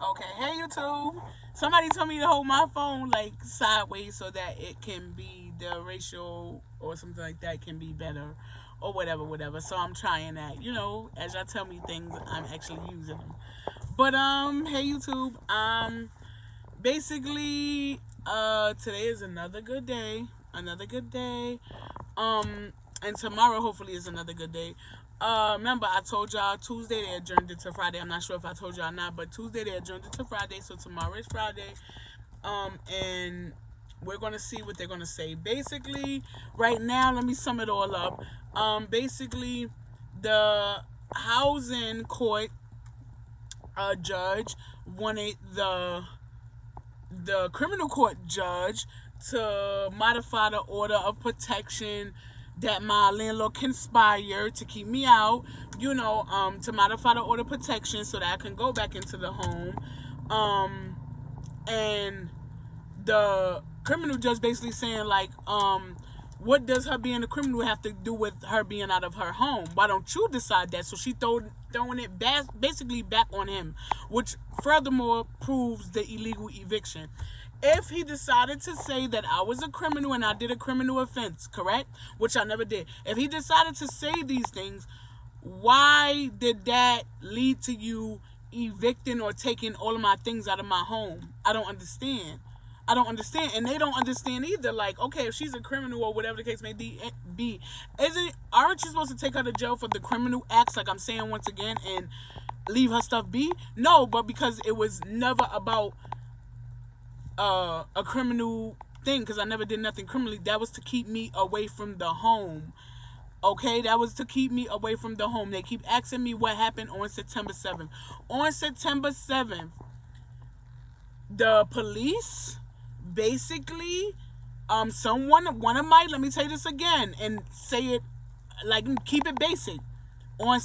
Okay, hey YouTube. Somebody told me to hold my phone like sideways so that it can be the ratio or something like that can be better or whatever, whatever. So I'm trying that. As y'all tell me things, I'm actually using them. But hey YouTube. Basically, today is another good day. Another good day. And tomorrow hopefully is another good day. Remember I told y'all Tuesday they adjourned it to Friday. I'm not sure if I told y'all or not, but Tuesday they adjourned it to Friday, so tomorrow is Friday. And we're gonna see what they're gonna say. Basically, right now, let me sum it all up. Basically, the housing court judge wanted the criminal court judge to modify the order of protection that my landlord conspired to keep me out, to modify the order of protection so that I can go back into the home. And the criminal judge basically saying like, what does her being a criminal have to do with her being out of her home? Why don't you decide that? So she throwing it basically back on him, which furthermore proves the illegal eviction. If he decided to say that I was a criminal and I did a criminal offense, correct? Which I never did. If he decided to say these things, why did that lead to you evicting or taking all of my things out of my home? I don't understand. I don't understand, and they don't understand either. Like, okay, if she's a criminal or whatever the case may be, aren't you supposed to take her to jail for the criminal acts? Like I'm saying once again, and leave her stuff be? No, but because it was never about a criminal thing, because I never did nothing criminally. That was to keep me away from the home. Okay, that was to keep me away from the home. They keep asking me what happened on September 7th. On September 7th, the police basically one of my, let me say this again and say it like, keep it basic. On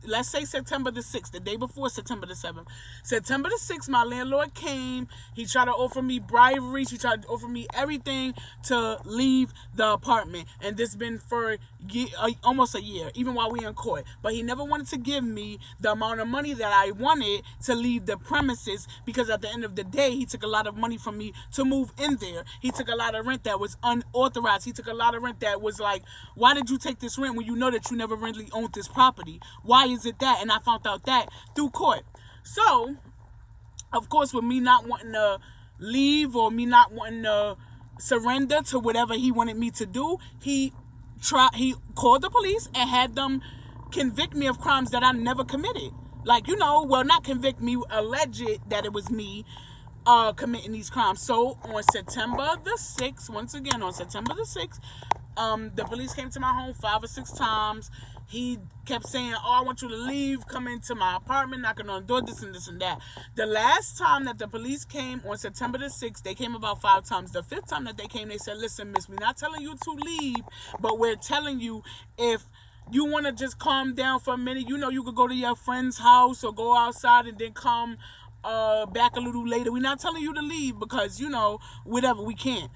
let's say September the 6th, the day before September the 7th. September the 6th, my landlord came. He tried to offer me briberies. He tried to offer me everything to leave the apartment. And this has been for almost a year, even while we in court. But he never wanted to give me the amount of money that I wanted to leave the premises, because at the end of the day, he took a lot of money from me to move in there. He took a lot of rent that was unauthorized. He took a lot of rent that was like, why did you take this rent when you know that you never really owned this property? Why is it that? And I found out that through court. So, of course, with me not wanting to leave or me not wanting to surrender to whatever he wanted me to do, he called the police and had them convict me of crimes that I never committed. Like, well, not convict me, alleged that it was me committing these crimes. So on September the 6th, once again, on September the 6th, the police came to my home 5 or 6 times. He kept saying, oh, I want you to leave, come into my apartment, knocking on the door, this and this and that. The last time that the police came on September the 6th, they came about 5 times. The 5th time that they came, they said, listen, miss, we're not telling you to leave, but we're telling you, if you want to just calm down for a minute, you could go to your friend's house or go outside and then come back a little later. We're not telling you to leave because, whatever, we can't.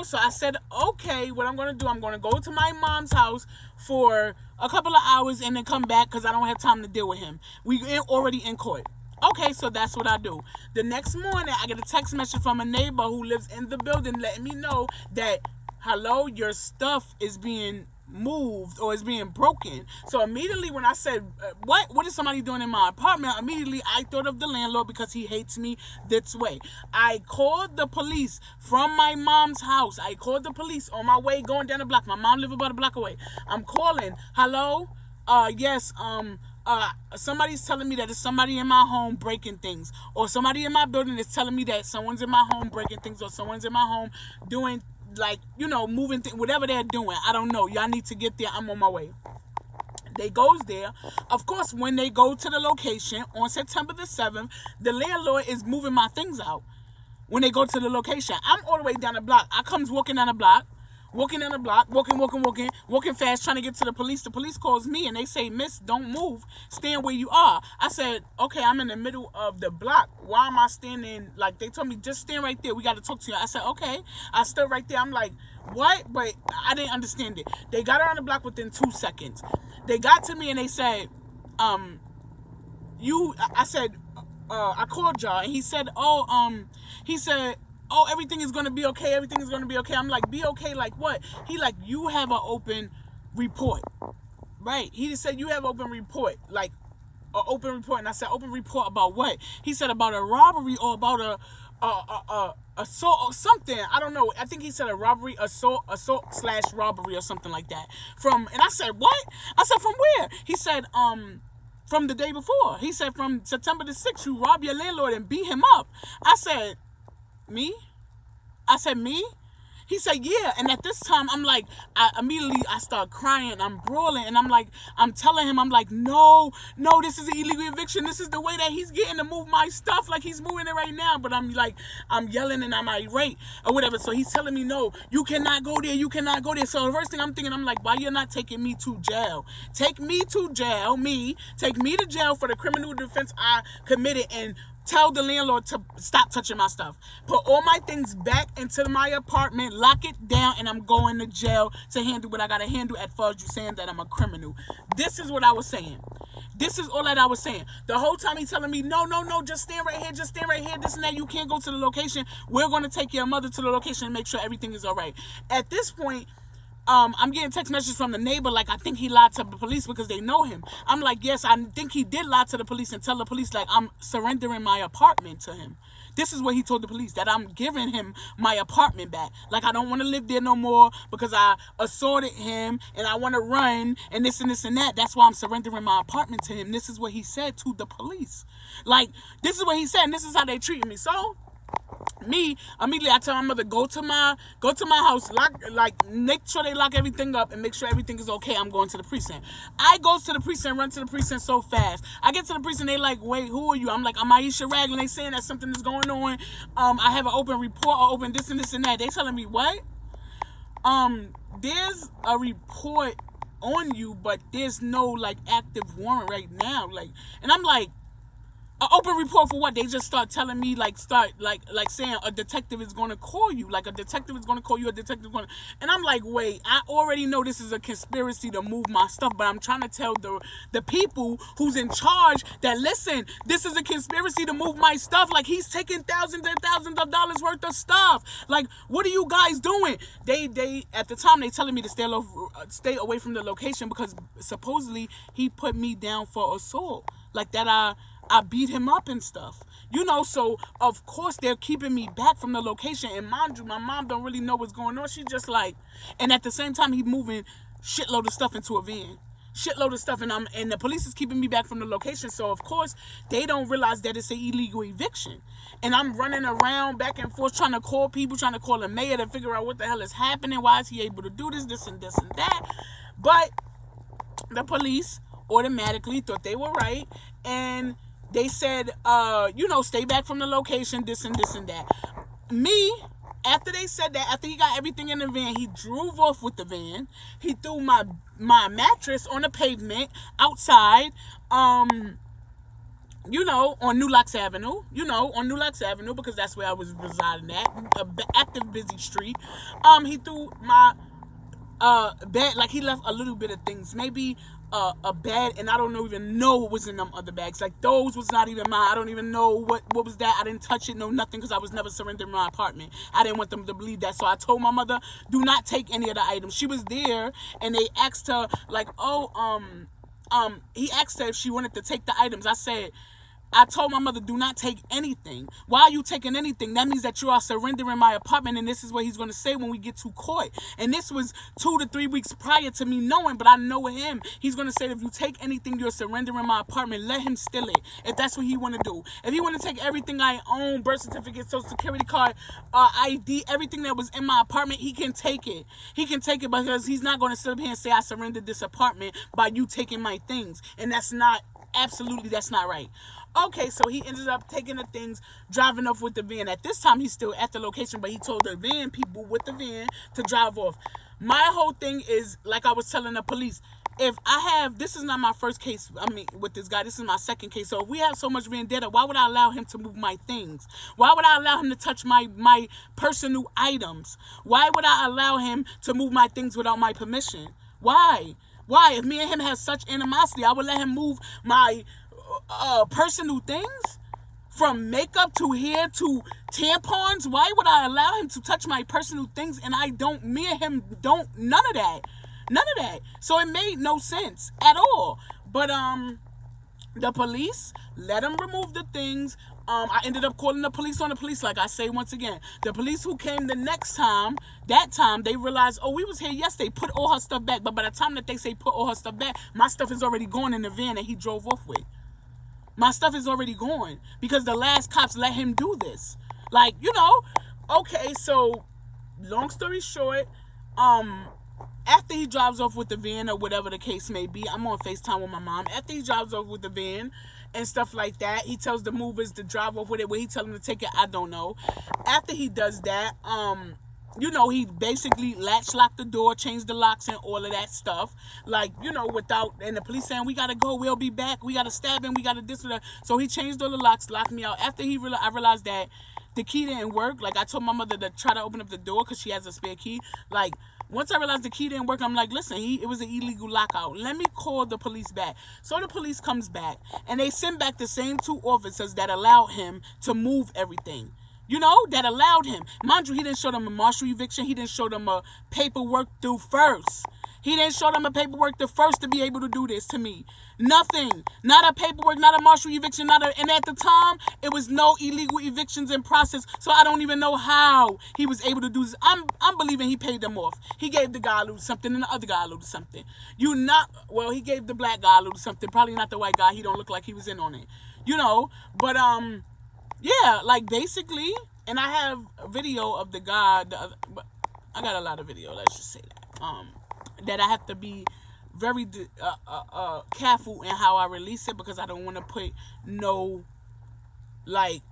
So I said, okay, what I'm going to do, I'm going to go to my mom's house for a couple of hours and then come back because I don't have time to deal with him. We already in court. Okay, so that's what I do. The next morning, I get a text message from a neighbor who lives in the building letting me know that, hello, your stuff is being moved or is being broken. So immediately when I said, what is somebody doing in my apartment, immediately I thought of the landlord because he hates me this way. I called the police from my mom's house. I called the police on my way going down the block. My mom lived about a block away. I'm calling, hello, yes, somebody's telling me that there's somebody in my home breaking things, or somebody in my building is telling me that someone's in my home breaking things, or someone's in my home doing, like, moving things, whatever they're doing. I don't know. Y'all need to get there. I'm on my way. They goes there. Of course, when they go to the location on September the 7th, the landlord is moving my things out. When they go to the location, I'm all the way down the block. I comes walking down the block, walking fast, trying to get to the police. The police calls me and they say, miss, don't move. Stand where you are. I said, okay, I'm in the middle of the block. Why am I standing? Like, they told me, just stand right there. We got to talk to you. I said, okay. I stood right there. I'm like, what? But I didn't understand it. They got around the block within 2 seconds. They got to me and they said, I said, I called y'all and he said, oh, everything is gonna be okay. Everything is gonna be okay. I'm like, be okay, like what? He like, you have an open report, right? He just said you have open report, like an open report, and I said, open report about what? He said about a robbery or about a assault or something. I don't know. I think he said a robbery, assault/robbery or something like that. And I said, what? I said, from where? He said, from the day before. He said, from September the 6th, you robbed your landlord and beat him up. I said, me? I said, me? He said, yeah. And at this time, I'm like, I start crying. I'm brawling. And I'm telling him, I'm like, no, this is an illegal eviction. This is the way that he's getting to move my stuff. Like, he's moving it right now. But I'm yelling and I'm irate or whatever. So he's telling me, no, you cannot go there. You cannot go there. So the first thing I'm thinking, I'm like, why you're not taking me to jail? Take me to jail, take me to jail for the criminal defense I committed, and tell the landlord to stop touching my stuff. Put all my things back into my apartment, lock it down, and I'm going to jail to handle what I gotta handle as far as you saying that I'm a criminal. This is what I was saying. This is all that I was saying. The whole time he's telling me, no, just stand right here, this and that. You can't go to the location. We're going to take your mother to the location and make sure everything is all right. At this point, I'm getting text messages from the neighbor like, I think he lied to the police because they know him. I'm like, yes, I think he did lie to the police and tell the police like I'm surrendering my apartment to him. This is what he told the police, that I'm giving him my apartment back. Like, I don't want to live there no more because I assaulted him and I want to run and this and this and that. That's why I'm surrendering my apartment to him. This is what he said to the police. Like, this is what he said, and this is how they treated me. So me, immediately I tell my mother, go to my house, make sure they lock everything up and make sure everything is okay. I'm going to the precinct. I go to the precinct, run to the precinct so fast. I get to the precinct, they like, wait, who are you? I'm like, I'm Aisha Ragland. They saying that something is going on. I have an open report or open this and this and that. They telling me what? There's a report on you, but there's no like active warrant right now. Like, and I'm like, an open report for what? They just start telling me, saying a detective is going to call you. Like, a detective is going to call you, And I'm like, wait, I already know this is a conspiracy to move my stuff, but I'm trying to tell the people who's in charge that, listen, this is a conspiracy to move my stuff. Like, he's taking thousands and thousands of dollars worth of stuff. Like, what are you guys doing? They at the time, they telling me to stay away from the location because supposedly he put me down for assault. Like, that I beat him up and stuff. So of course they're keeping me back from the location. And mind you, my mom don't really know what's going on. She just like, and at the same time he moving shitload of stuff into a van. Shitload of stuff, and the police is keeping me back from the location. So of course they don't realize that it's an illegal eviction. And I'm running around back and forth trying to call people, trying to call the mayor to figure out what the hell is happening. Why is he able to do this and this and that? But the police automatically thought they were right, and they said, stay back from the location, this and this and that. Me, after they said that, after he got everything in the van, he drove off with the van. He threw my mattress on the pavement outside, on New Locks Avenue, because that's where I was residing at, active busy street. He threw my bed, like he left a little bit of things, maybe a bed, and I don't even know what was in them other bags. Like, those was not even mine. I don't even know what was that. I didn't touch it, no nothing, because I was never surrendering my apartment. I didn't want them to believe that. So I told my mother, do not take any of the items. She was there, and they asked her, like, he asked her if she wanted to take the items. I told my mother, do not take anything. Why are you taking anything? That means that you are surrendering my apartment, and this is what he's going to say when we get to court. And this was 2 to 3 weeks prior to me knowing, but I know him. He's going to say, if you take anything, you're surrendering my apartment. Let him steal it, if that's what he want to do. If he want to take everything I own, birth certificate, social security card, ID, everything that was in my apartment, he can take it. He can take it because he's not going to sit up here and say, I surrendered this apartment by you taking my things. And that's not right. Okay, so he ended up taking the things, driving off with the van. At this time, he's still at the location, but he told the van people with the van to drive off. My whole thing is, like I was telling the police, this is not my first case, with this guy. This is my second case. So if we have so much vendetta, why would I allow him to move my things? Why would I allow him to touch my personal items? Why would I allow him to move my things without my permission? Why? If me and him have such animosity, I would let him move my personal things? From makeup to hair to tampons. Why would I allow him to touch my personal things and me and him don't, none of that. None of that. So it made no sense at all. But, the police let him remove the things. I ended up calling the police on the police, like I say once again. The police who came the next time, that time, they realized, oh, we was here yesterday, put all her stuff back. But by the time that they say put all her stuff back, my stuff is already gone in the van that he drove off with. My stuff is already gone because the last cops let him do this. Like, okay, so long story short, after he drives off with the van or whatever the case may be, I'm on FaceTime with my mom. After he drives off with the van and stuff like that, he tells the movers to drive off with it. Where he tell them to take it, I don't know. After he does that, he basically locked the door, changed the locks and all of that stuff. Like, without, and the police saying, we gotta go, we'll be back, we gotta stab him, we gotta this or that. So he changed all the locks, locked me out. After I realized that the key didn't work. Like, I told my mother to try to open up the door because she has a spare key. Like, once I realized the key didn't work, I'm like, listen, it was an illegal lockout. Let me call the police back. So the police comes back, and they send back the same 2 officers that allowed him to move everything. That allowed him. Mind you, he didn't show them a martial eviction. He didn't show them a paperwork through first. He didn't show them a paperwork the first to be able to do this to me. Nothing. Not a paperwork, not a martial eviction, and at the time, it was no illegal evictions in process, so I don't even know how he was able to do this. I'm believing he paid them off. He gave the guy a little something and the other guy a little something. He gave the black guy a little something, probably not the white guy. He don't look like he was in on it. But, yeah, like, basically, and I have a video of the guy, I got a lot of video, let's just say that I have to be very careful in how I release it because I don't want to put no, like,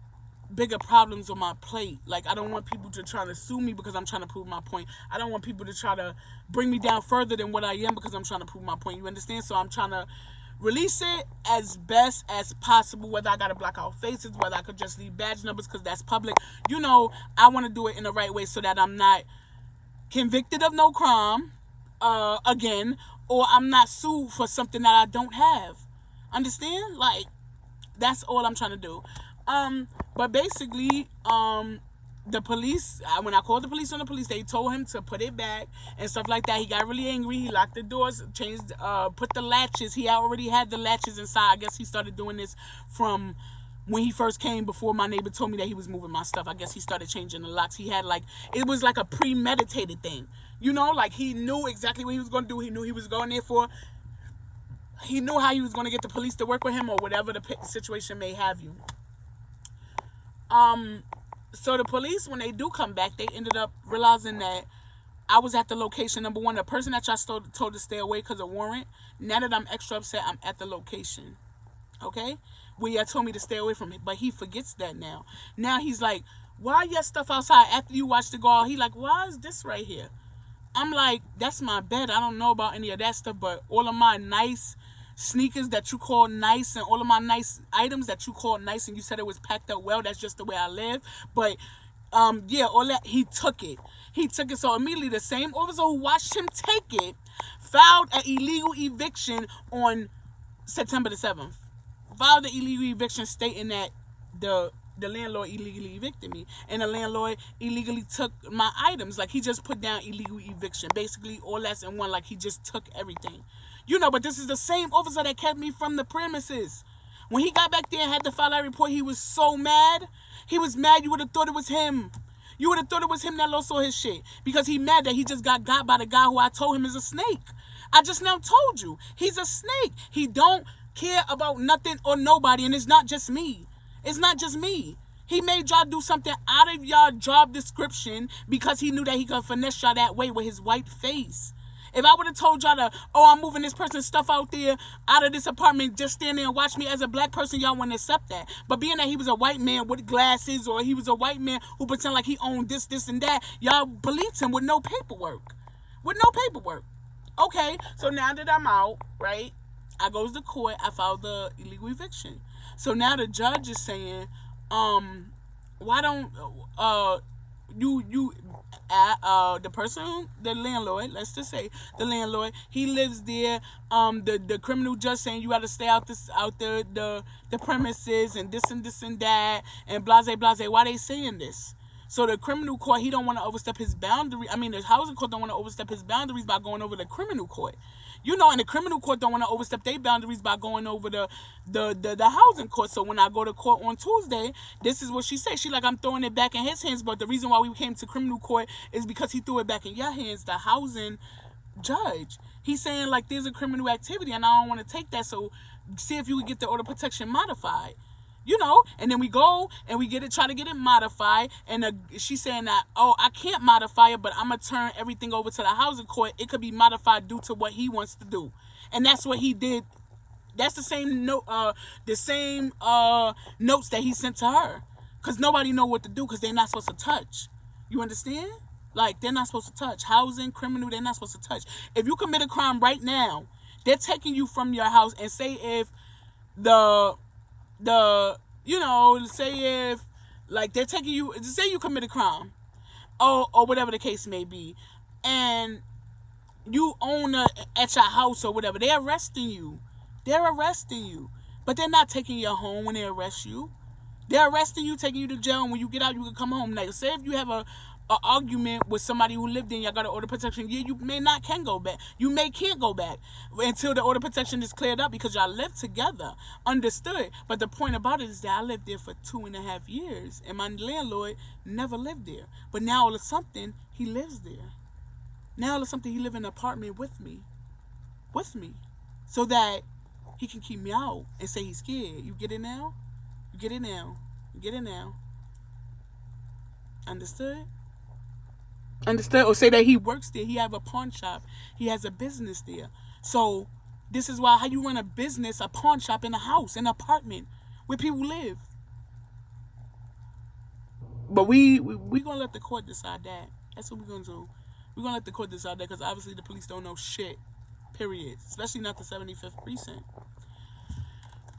bigger problems on my plate. Like, I don't want people to try to sue me because I'm trying to prove my point. I don't want people to try to bring me down further than what I am because I'm trying to prove my point. You understand? So I'm trying to release it as best as possible, whether I gotta block out faces, whether I could just leave badge numbers because that's public. I want to do it in the right way so that I'm not convicted of no crime again, or I'm not sued for something that I don't have. Understand? Like, that's all I'm trying to do. But basically, the police, when I called the police on the police, they told him to put it back and stuff like that. He got really angry. He locked the doors, put the latches. He already had the latches inside. I guess he started doing this from when he first came, before my neighbor told me that he was moving my stuff. I guess he started changing the locks. He had, like, it was like a premeditated thing. Like, he knew exactly what he was going to do. He knew he was going there for. He knew how he was going to get the police to work with him or whatever the situation may have you. So the police, when they do come back, they ended up realizing that I was at the location. Number one, the person that y'all told to stay away because of warrant, now that I'm extra upset, I'm at the location. Okay? Where y'all told me to stay away from it. But he forgets that now. Now he's like, why your stuff outside after you watch the guard? He like, why is this right here? I'm like, that's my bed. I don't know about any of that stuff, but all of my nice sneakers that you call nice and all of my nice items that you call nice and you said it was packed up well, that's just the way I live. But yeah, all that, he took it. So immediately the same officer who watched him take it filed an illegal eviction on September the 7th. Filed an illegal eviction stating that the landlord illegally evicted me and the landlord illegally took my items. Like, he just put down illegal eviction. Basically, all that's in one. Like, he just took everything. But this is the same officer that kept me from the premises. When he got back there and had to file that report, he was so mad. He was mad you would have thought it was him. You would have thought it was him that lost all his shit. Because he mad that he just got by the guy who I told him is a snake. I just now told you. He's a snake. He don't care about nothing or nobody. And it's not just me. It's not just me. He made y'all do something out of y'all job description because he knew that he could finesse y'all that way with his white face. If I would have told y'all I'm moving this person's stuff out there, out of this apartment, just stand there and watch me as a black person, y'all wouldn't accept that. But being that he was a white man with glasses, or he was a white man who pretend like he owned this, and that, y'all believed him with no paperwork. Okay, so now that I'm out, right, I goes to court, I filed the illegal eviction. So now the judge is saying, why don't you the person, the landlord, let's just say the landlord, he lives there. The criminal judge saying you got to stay out the premises and this and that and blase blase. Why they saying this? So the criminal court, he don't want to overstep his boundary. I mean, the housing court don't want to overstep his boundaries by going over the criminal court. And the criminal court don't want to overstep their boundaries by going over the housing court. So when I go to court on Tuesday, this is what she said. She like, I'm throwing it back in his hands, but the reason why we came to criminal court is because he threw it back in your hands, the housing judge. He's saying like there's a criminal activity and I don't want to take that. So see if you can get the order of protection modified. And then we go and we try to get it modified, and she's saying that, oh, I can't modify it, but I'm gonna turn everything over to the housing court. It could be modified due to what he wants to do, and that's what he did. That's the same note, notes that he sent to her, because nobody know what to do, because they're not supposed to touch. You understand? Like, they're not supposed to touch housing, criminal. They're not supposed to touch. If you commit a crime right now, they're taking you from your house, and say if say if like they're taking you, say you commit a crime or whatever the case may be, and you own at your house or whatever, they're arresting you, but they're not taking you home when they arrest you. They're arresting you, taking you to jail, and when you get out you can come home. Like, say if you have a argument with somebody who lived in, y'all got an order of protection, you can't go back. Can't go back until the order of protection is cleared up, because y'all live together. Understood. But the point about it is that I lived there for 2.5 years, and my landlord never lived there. But now all of something, he lives there. Now all of something, he live in an apartment with me, so that he can keep me out and say he's scared. You get it now? You get it now? You get it now? Understood? Or say that he works there. He have a pawn shop. He has a business there. So this is why, how you run a business, a pawn shop in a house, an apartment where people live. But we gonna let the court decide that. That's what we're gonna do. We're gonna let the court decide that, because obviously the police don't know shit. Period. Especially not the 75th precinct.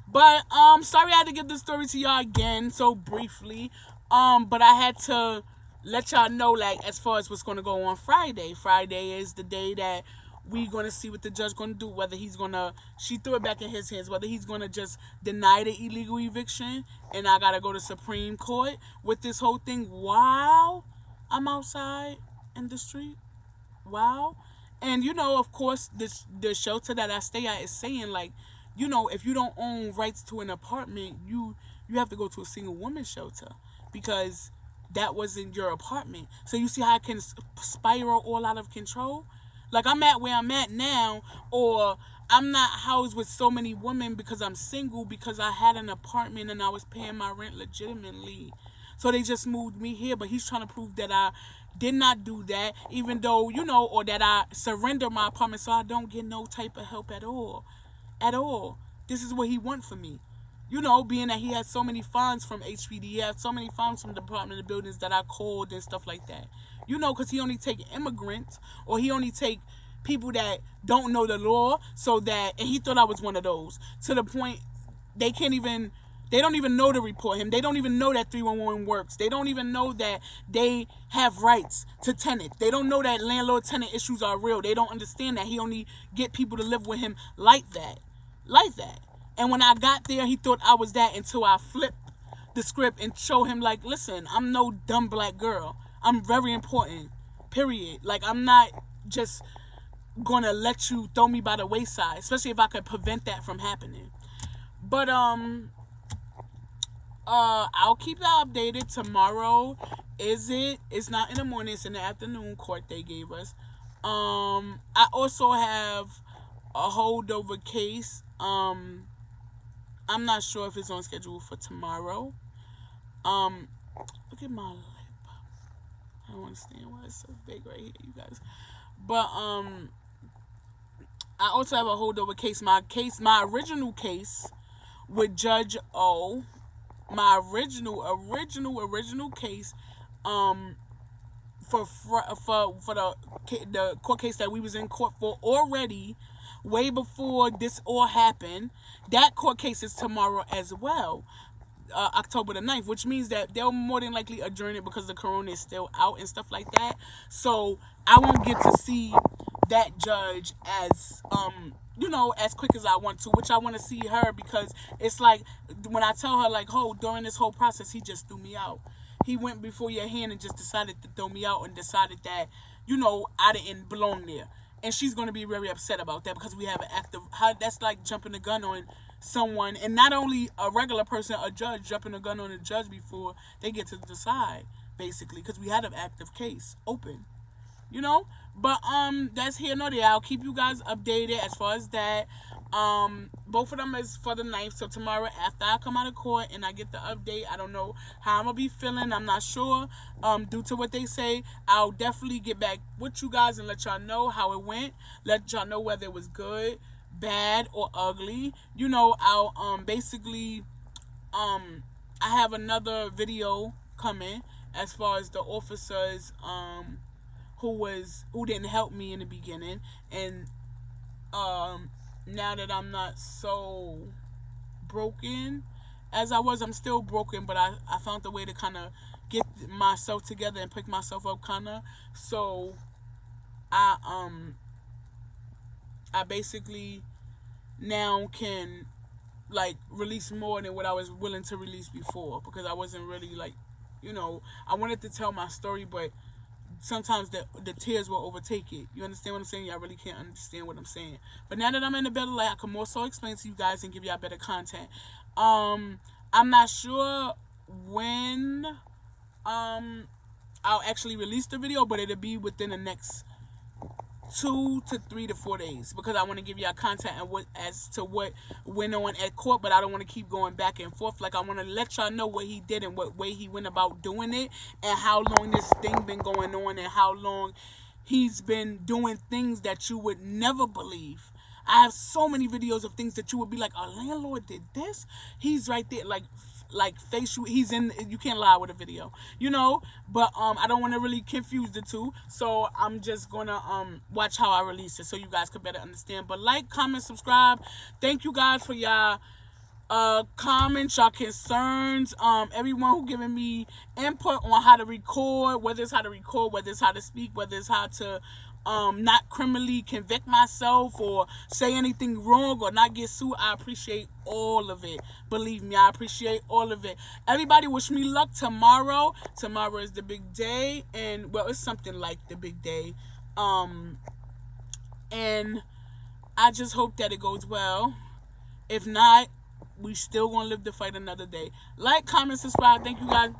But sorry I had to give this story to y'all again so briefly. But I had to let y'all know, like, as far as what's going to go on Friday. Friday is the day that we going to see what the judge going to do, whether he's going to, she threw it back in his hands, whether he's going to just deny the illegal eviction, and I got to go to Supreme Court with this whole thing while I'm outside in the street. Wow. And, of course, the shelter that I stay at is saying, like, if you don't own rights to an apartment, you have to go to a single woman shelter, because that wasn't your apartment. So you see how it can spiral all out of control? Like, I'm at where I'm at now, or I'm not housed with so many women because I'm single, because I had an apartment and I was paying my rent legitimately. So they just moved me here, but he's trying to prove that I did not do that, even though, or that I surrender my apartment so I don't get no type of help at all. At all. This is what he wants for me. Being that he has so many funds from HPD, he has so many funds from the Department of Buildings that I called and stuff like that. Because he only take immigrants, or he only take people that don't know the law, and he thought I was one of those. To the point, they don't even know to report him. They don't even know that 311 works. They don't even know that they have rights to tenant. They don't know that landlord-tenant issues are real. They don't understand that he only get people to live with him like that. And when I got there, he thought I was that, until I flipped the script and show him, like, listen, I'm no dumb black girl. I'm very important, period. Like, I'm not just going to let you throw me by the wayside, especially if I could prevent that from happening. But, I'll keep that updated. Tomorrow, it's not in the morning, it's in the afternoon court they gave us. I also have a holdover case. I'm not sure if it's on schedule for tomorrow. Look at my lip. I don't understand why it's so big right here, you guys. But I also have a holdover case. My original case with Judge O. My original case. For the court case that we was in court for already, way before this all happened. That court case is tomorrow as well. October the 9th, which means that they'll more than likely adjourn it because the corona is still out and stuff like that. So I won't get to see that judge as as quick as I want to, which I want to see her, because it's like when I tell her, like, oh, during this whole process he just threw me out. He went before your hand and just decided to throw me out and decided that I didn't belong there. And she's going to be very upset about that, because we have an active, that's like jumping the gun on someone, and not only a regular person, a judge jumping the gun on a judge before they get to decide, basically, because we had an active case open, but that's here nor there. I'll keep you guys updated as far as that. Both of them is for the 9th, so tomorrow after I come out of court and I get the update, I don't know how I'm gonna be feeling. I'm not sure. Due to what they say, I'll definitely get back with you guys and let y'all know how it went. Let y'all know whether it was good, bad, or ugly. I'll basically I have another video coming as far as the officers who didn't help me in the beginning, and now that I'm not so broken as I was, I'm still broken, but I found a way to kind of get myself together and pick myself up, kind of. So I basically now can like release more than what I was willing to release before, because I wasn't really like, I wanted to tell my story, but sometimes the tears will overtake it. You understand what I'm saying? Y'all really can't understand what I'm saying. But now that I'm in a better light, I can more so explain to you guys and give y'all better content. I'm not sure when I'll actually release the video, but it'll be within the next 2 to 3 to 4 days, because I want to give y'all content and as to what went on at court, but I don't want to keep going back and forth. Like, I want to let y'all know what he did and what way he went about doing it, and how long this thing been going on, and how long he's been doing things that you would never believe. I have so many videos of things that you would be like, a landlord did this? He's right there, like facial, he's in, you can't lie with a video, but I don't want to really confuse the two, so I'm just gonna watch how I release it so you guys could better understand. But like, comment, subscribe. Thank you guys for y'all comments, y'all concerns, everyone who giving me input on how to record, whether it's how to record, whether it's how to speak, whether it's how to not criminally convict myself or say anything wrong or not get sued. I appreciate all of it. Believe me, I appreciate all of it. Everybody wish me luck tomorrow. Tomorrow is the big day, and well, it's something like the big day. And I just hope that it goes well. If not, we still gonna live to fight another day. Like, comment, subscribe. Thank you guys.